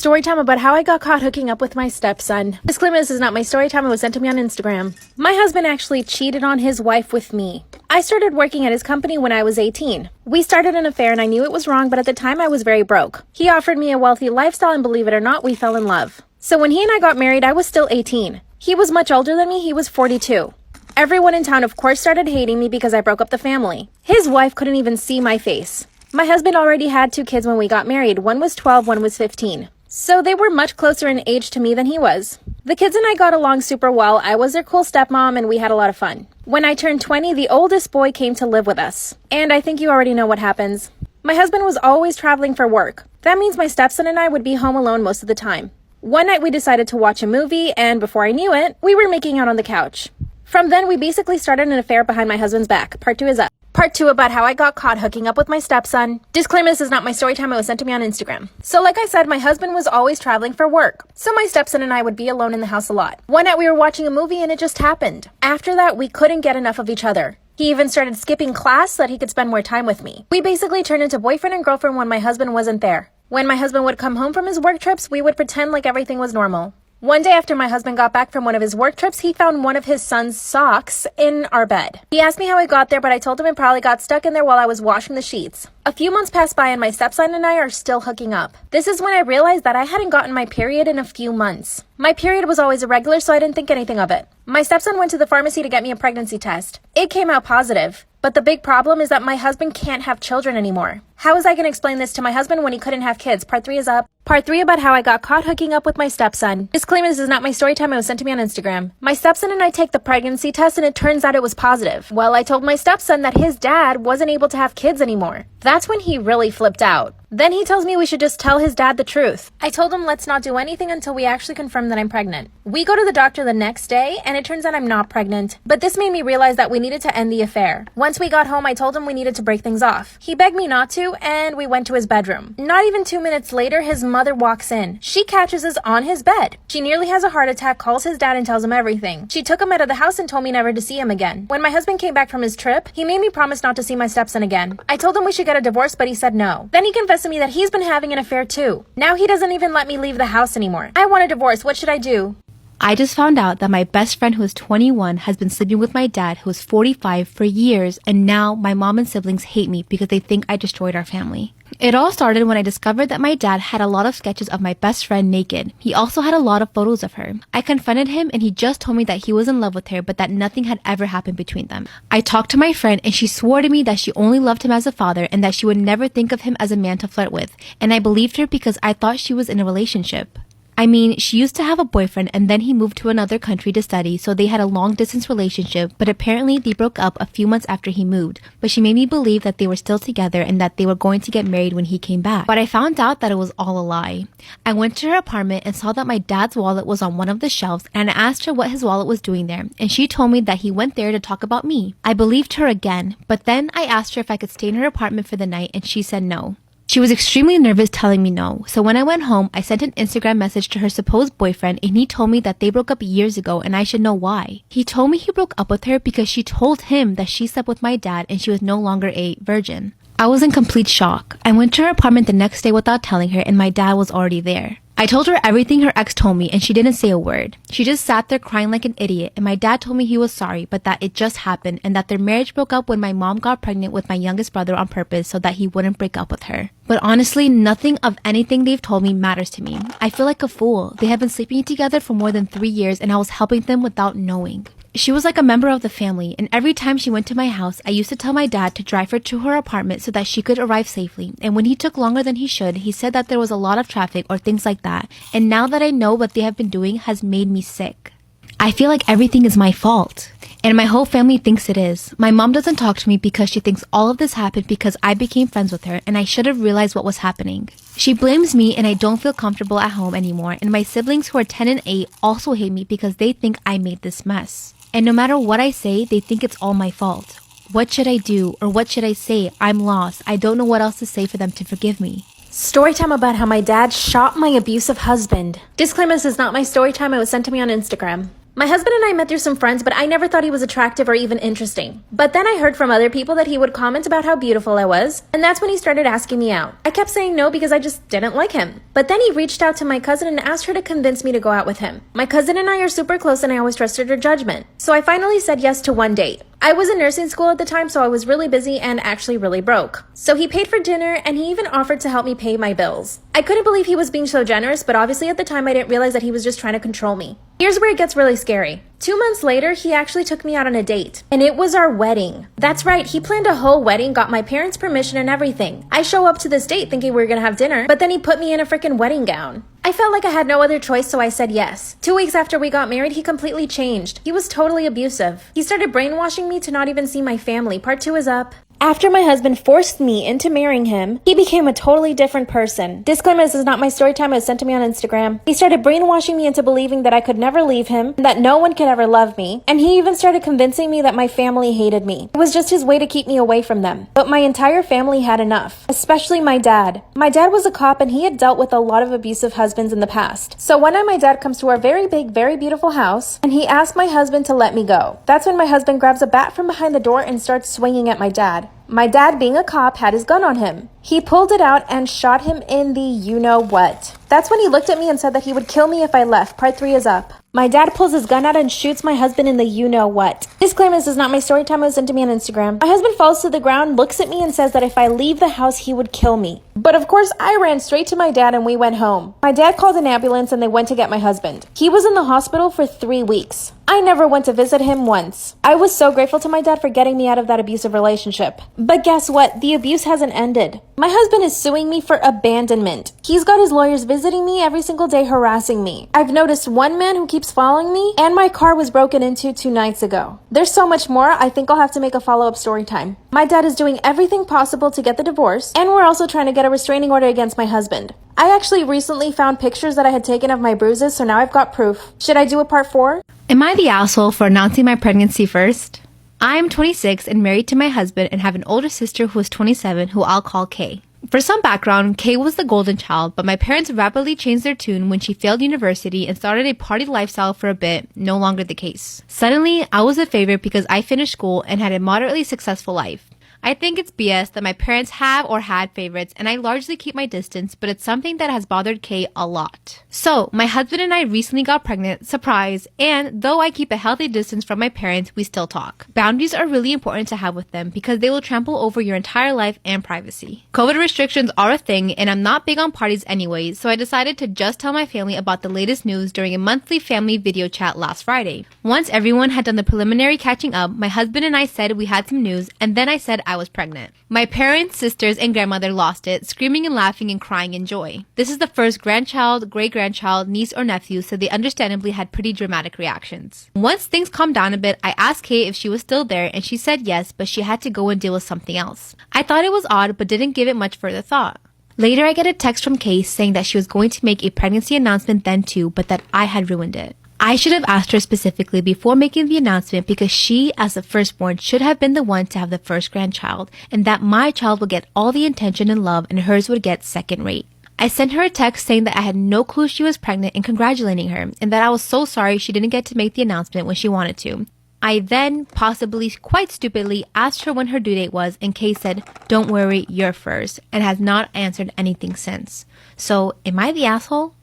Story time about how I got caught hooking up with my stepson. Disclaimer, this is not my story time. It was sent to me on Instagram. My husband actually cheated on his wife with me. I started working at his company when I was 18. We started an affair and I knew it was wrong, but at the time I was very broke. He offered me a wealthy lifestyle and believe it or not, we fell in love. So when he and I got married, I was still 18. He was much older than me. He was 42. Everyone in town, of course, started hating me because I broke up the family. His wife couldn't even see my face. My husband already had 2 kids when we got married. One was 12, one was 15. So they were much closer in age to me than he was. The kids and I got along super well. I was their cool stepmom and we had a lot of fun. When I turned 20, the oldest boy came to live with us. And I think you already know what happens. My husband was always traveling for work. That means my stepson and I would be home alone most of the time. One night we decided to watch a movie and before I knew it, we were making out on the couch. From then, we basically started an affair behind my husband's back. Part 2 is up. Part 2 about how I got caught hooking up with my stepson. Disclaimer, this is not my story time. It was sent to me on Instagram. So like I said, my husband was always traveling for work. So my stepson and I would be alone in the house a lot. One night we were watching a movie and it just happened. After that, we couldn't get enough of each other. He even started skipping class so that he could spend more time with me. We basically turned into boyfriend and girlfriend when my husband wasn't there. When my husband would come home from his work trips, we would pretend like everything was normal. One day after my husband got back from one of his work trips, he found one of his son's socks in our bed. He asked me how it got there, but I told him it probably got stuck in there while I was washing the sheets. A few months passed by and my stepson and I are still hooking up. This is when I realized that I hadn't gotten my period in a few months. My period was always irregular, so I didn't think anything of it. My stepson went to the pharmacy to get me a pregnancy test. It came out positive. But the big problem is that my husband can't have children anymore. How was I going to explain this to my husband when he couldn't have kids? Part 3 is up. Part 3 about how I got caught hooking up with my stepson. Disclaimer, this is not my story time. It was sent to me on Instagram. My stepson and I take the pregnancy test and it turns out it was positive. Well, I told my stepson that his dad wasn't able to have kids anymore. That's when he really flipped out. Then he tells me we should just tell his dad the truth. I told him let's not do anything until we actually confirm that I'm pregnant. We go to the doctor the next day and it turns out I'm not pregnant. But this made me realize that we needed to end the affair. Once we got home, I told him we needed to break things off. He begged me not to and we went to his bedroom. Not even 2 minutes later, his mother walks in. She catches us on his bed. She nearly has a heart attack, calls his dad and tells him everything. She took him out of the house and told me never to see him again. When my husband came back from his trip, he made me promise not to see my stepson again. I told him we should get a divorce, but he said no. Then he confessed to me that he's been having an affair too. Now he doesn't even let me leave the house anymore. I want a divorce. What should I do? I just found out that my best friend who is 21 has been sleeping with my dad who is 45 for years, and now my mom and siblings hate me because they think I destroyed our family. It all started when I discovered that my dad had a lot of sketches of my best friend naked. He also had a lot of photos of her. I confronted him and he just told me that he was in love with her but that nothing had ever happened between them. I talked to my friend and she swore to me that she only loved him as a father and that she would never think of him as a man to flirt with. And I believed her because I thought she was in a relationship. I mean, she used to have a boyfriend and then he moved to another country to study, so they had a long-distance relationship, but apparently they broke up a few months after he moved. But she made me believe that they were still together and that they were going to get married when he came back. But I found out that it was all a lie. I went to her apartment and saw that my dad's wallet was on one of the shelves, and I asked her what his wallet was doing there, and she told me that he went there to talk about me. I believed her again, but then I asked her if I could stay in her apartment for the night, and she said no. She was extremely nervous telling me no, so when I went home, I sent an Instagram message to her supposed boyfriend and he told me that they broke up years ago and I should know why. He told me he broke up with her because she told him that she slept with my dad and she was no longer a virgin. I was in complete shock. I went to her apartment the next day without telling her and my dad was already there. I told her everything her ex told me and she didn't say a word. She just sat there crying like an idiot and my dad told me he was sorry but that it just happened and that their marriage broke up when my mom got pregnant with my youngest brother on purpose so that he wouldn't break up with her. But honestly, nothing of anything they've told me matters to me. I feel like a fool. They have been sleeping together for more than 3 years and I was helping them without knowing. She was like a member of the family, and every time she went to my house, I used to tell my dad to drive her to her apartment so that she could arrive safely. And when he took longer than he should, he said that there was a lot of traffic or things like that. And now that I know what they have been doing has made me sick. I feel like everything is my fault. And my whole family thinks it is. My mom doesn't talk to me because she thinks all of this happened because I became friends with her and I should have realized what was happening. She blames me and I don't feel comfortable at home anymore, and my siblings who are 10 and 8 also hate me because they think I made this mess. And no matter what I say, they think it's all my fault. What should I do or what should I say? I'm lost. I don't know what else to say for them to forgive me. Story time about how my dad shot my abusive husband. Disclaimer, this is not my story time. It was sent to me on Instagram. My husband and I met through some friends, but I never thought he was attractive or even interesting. But then I heard from other people that he would comment about how beautiful I was, and that's when he started asking me out. I kept saying no because I just didn't like him. But then he reached out to my cousin and asked her to convince me to go out with him. My cousin and I are super close and I always trusted her judgment. So I finally said yes to one date. I was in nursing school at the time, so I was really busy and actually really broke. So he paid for dinner and he even offered to help me pay my bills. I couldn't believe he was being so generous, but obviously at the time I didn't realize that he was just trying to control me. Here's where it gets really scary. 2 months later, he actually took me out on a date. And it was our wedding. That's right, he planned a whole wedding, got my parents' permission and everything. I show up to this date thinking we were gonna have dinner, but then he put me in a freaking wedding gown. I felt like I had no other choice, so I said yes. 2 weeks after we got married, he completely changed. He was totally abusive. He started brainwashing me to not even see my family. Part 2 is up. After my husband forced me into marrying him, he became a totally different person. Disclaimer, this is not my story time, it was sent to me on Instagram. He started brainwashing me into believing that I could never leave him, that no one could ever love me, and he even started convincing me that my family hated me. It was just his way to keep me away from them. But my entire family had enough, especially my dad. My dad was a cop and he had dealt with a lot of abusive husbands in the past. So one night my dad comes to our very big, very beautiful house, and he asked my husband to let me go. That's when my husband grabs a bat from behind the door and starts swinging at my dad. My dad, being a cop, had his gun on him. He pulled it out and shot him in the you-know-what. That's when he looked at me and said that he would kill me if I left. Part 3 is up. My dad pulls his gun out and shoots my husband in the you-know-what. Disclaimer, this is not my story time, it was sent to me on Instagram. My husband falls to the ground, looks at me and says that if I leave the house, he would kill me. But of course, I ran straight to my dad and we went home. My dad called an ambulance and they went to get my husband. He was in the hospital for 3 weeks. I never went to visit him once. I was so grateful to my dad for getting me out of that abusive relationship. But guess what? The abuse hasn't ended. My husband is suing me for abandonment. He's got his lawyers visiting me every single day, harassing me. I've noticed one man who keeps following me, and my car was broken into 2 nights ago. There's so much more, I think I'll have to make a follow-up story time. My dad is doing everything possible to get the divorce, and we're also trying to get a restraining order against my husband. I actually recently found pictures that I had taken of my bruises, so now I've got proof. Should I do a part 4? Am I the asshole for announcing my pregnancy first? I'm 26 and married to my husband and have an older sister who is 27 who I'll call Kay. For some background, Kay was the golden child, but my parents rapidly changed their tune when she failed university and started a party lifestyle for a bit, no longer the case. Suddenly, I was a favorite because I finished school and had a moderately successful life. I think it's BS that my parents have or had favorites, and I largely keep my distance, but it's something that has bothered Kay a lot. So, my husband and I recently got pregnant, surprise, and though I keep a healthy distance from my parents, we still talk. Boundaries are really important to have with them because they will trample over your entire life and privacy. COVID restrictions are a thing, and I'm not big on parties anyway, so I decided to just tell my family about the latest news during a monthly family video chat last Friday. Once everyone had done the preliminary catching up, my husband and I said we had some news, and then I said I was pregnant. My parents, sisters, and grandmother lost it, screaming and laughing and crying in joy. This is the first grandchild, great-grandchild, niece, or nephew, so they understandably had pretty dramatic reactions. Once things calmed down a bit, I asked Kay if she was still there, and she said yes, but she had to go and deal with something else. I thought it was odd, but didn't give it much further thought. Later, I get a text from Kay saying that she was going to make a pregnancy announcement then too, but that I had ruined it. I should have asked her specifically before making the announcement because she, as the firstborn, should have been the one to have the first grandchild, and that my child would get all the attention and love and hers would get second rate. I sent her a text saying that I had no clue she was pregnant and congratulating her, and that I was so sorry she didn't get to make the announcement when she wanted to. I then, possibly quite stupidly, asked her when her due date was, and Kay said, "Don't worry, you're first," and has not answered anything since. So, am I the asshole?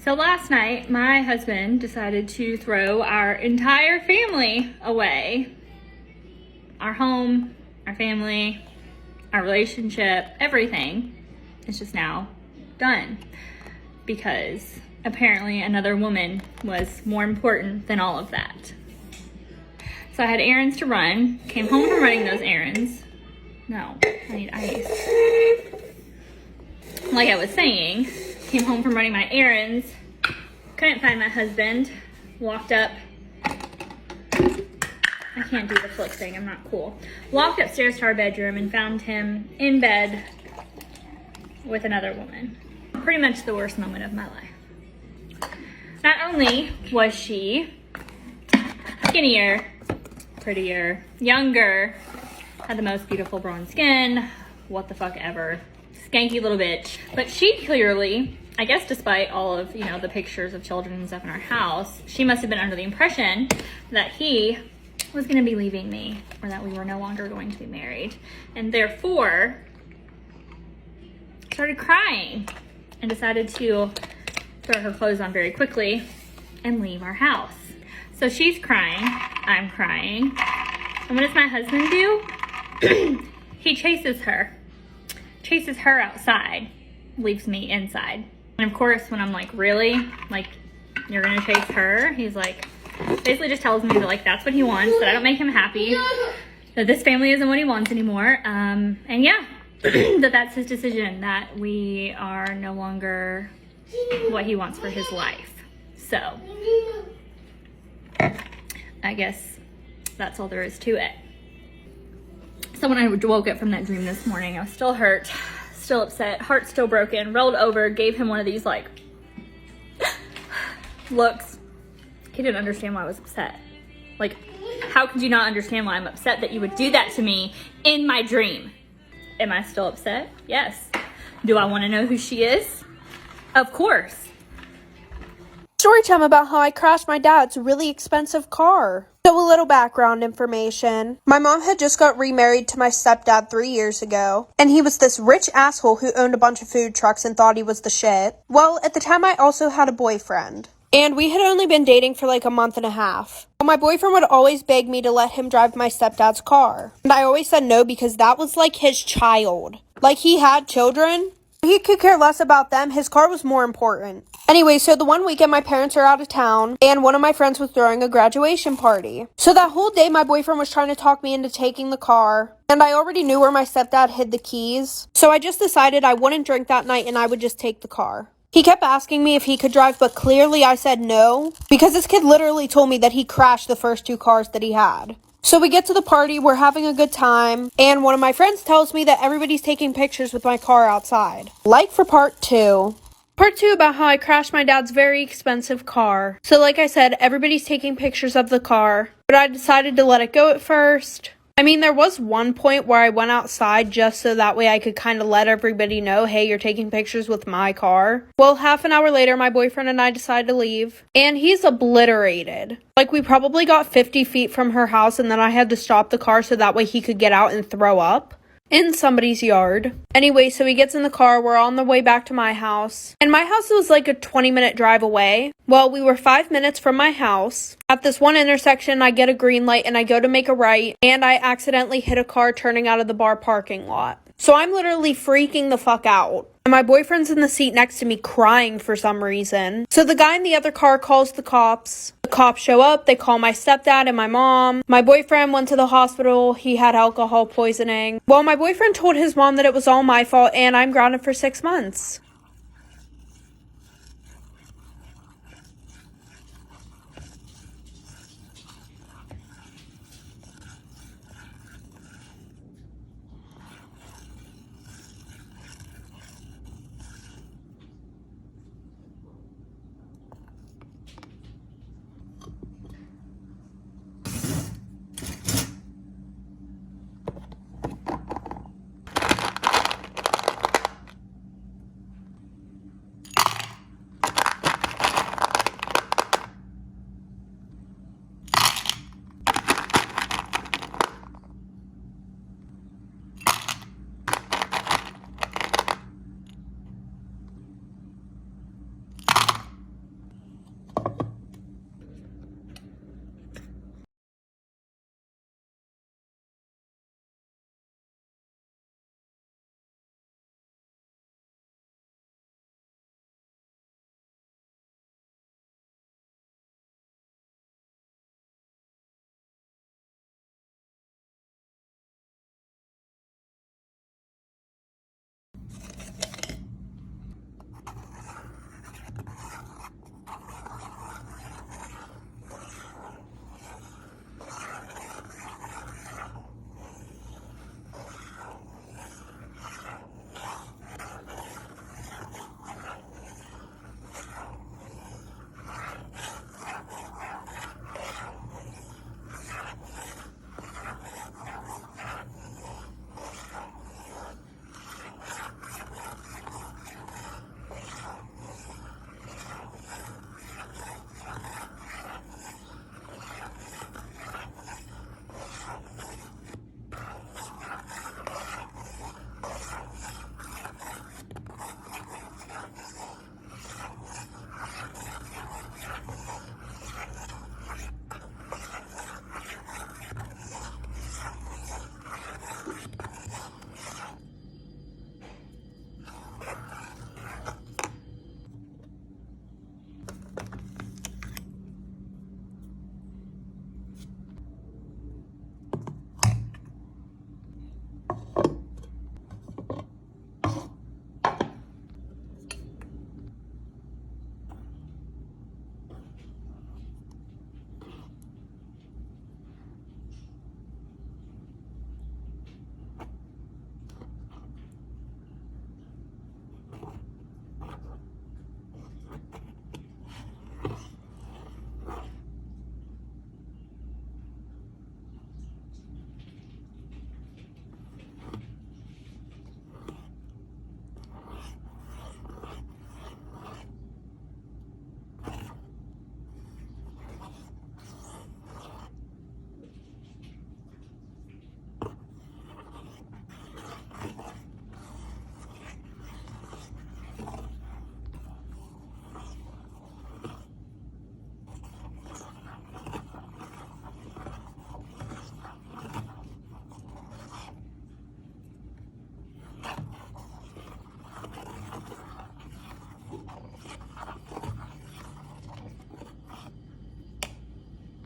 So last night, my husband decided to throw our entire family away. Our home, our family, our relationship, everything is just now done. Because apparently another woman was more important than all of that. So I had errands to run, came home from running those errands. No, I need ice. Like I was saying, came home from running my errands, couldn't find my husband, walked up, I can't do the flick thing, I'm not cool. Walked upstairs to our bedroom and found him in bed with another woman. Pretty much the worst moment of my life. Not only was she skinnier, prettier, younger, had the most beautiful bronze skin, what the fuck ever, skanky little bitch, but she clearly I guess despite all of, the pictures of children and stuff in our house, she must have been under the impression that he was going to be leaving me, or that we were no longer going to be married, and therefore started crying and decided to throw her clothes on very quickly and leave our house. So she's crying, I'm crying, and what does my husband do? He chases her outside, leaves me inside. And of course, when I'm like, really? Like, you're gonna chase her? He's like, basically just tells me that, like, that's what he wants, that I don't make him happy, that this family isn't what he wants anymore. And yeah, that's his decision, that we are no longer what he wants for his life. So, I guess that's all there is to it. So when I woke up from that dream this morning, I was still hurt, still upset, heart still broken, rolled over, gave him one of these like looks. He didn't understand why I was upset. Like, how could you not understand why I'm upset that you would do that to me in my dream? Am I still upset? Yes. Do I want to know who she is? Of course. Story time about how I crashed my dad's really expensive car. So a little background information. My mom had just got remarried to my stepdad 3 years ago, and he was this rich asshole who owned a bunch of food trucks and thought he was the shit. Well, at the time I also had a boyfriend, and we had only been dating for like a month and a half. But my boyfriend would always beg me to let him drive my stepdad's car, and I always said no because that was like his child. Like, he had children. He could care less about them. His car was more important. Anyway, so the one weekend my parents are out of town, and one of my friends was throwing a graduation party. So that whole day my boyfriend was trying to talk me into taking the car, and I already knew where my stepdad hid the keys. So I just decided I wouldn't drink that night and I would just take the car. He kept asking me if he could drive, but clearly I said no, because this kid literally told me that he crashed the first 2 cars that he had. So we get to the party, we're having a good time, and one of my friends tells me that everybody's taking pictures with my car outside. Like for part 2. Part 2 about how I crashed my dad's very expensive car. So like I said, everybody's taking pictures of the car, but I decided to let it go at first. I mean, there was one point where I went outside just so that way I could kind of let everybody know, hey, you're taking pictures with my car. Well, half an hour later, my boyfriend and I decided to leave, and he's obliterated. Like, we probably got 50 feet from her house, and then I had to stop the car so that way he could get out and throw up in somebody's yard. Anyway, so he gets in the car, we're on the way back to my house, and my house was like a 20-minute drive away. Well, we were 5 minutes from my house. At this one intersection, I get a green light and I go to make a right, and I accidentally hit a car turning out of the bar parking lot. So I'm literally freaking the fuck out. And my boyfriend's in the seat next to me crying for some reason. So the guy in the other car calls the cops. The cops show up, they call my stepdad and my mom. My boyfriend went to the hospital, he had alcohol poisoning. Well, my boyfriend told his mom that it was all my fault and I'm grounded for 6 months.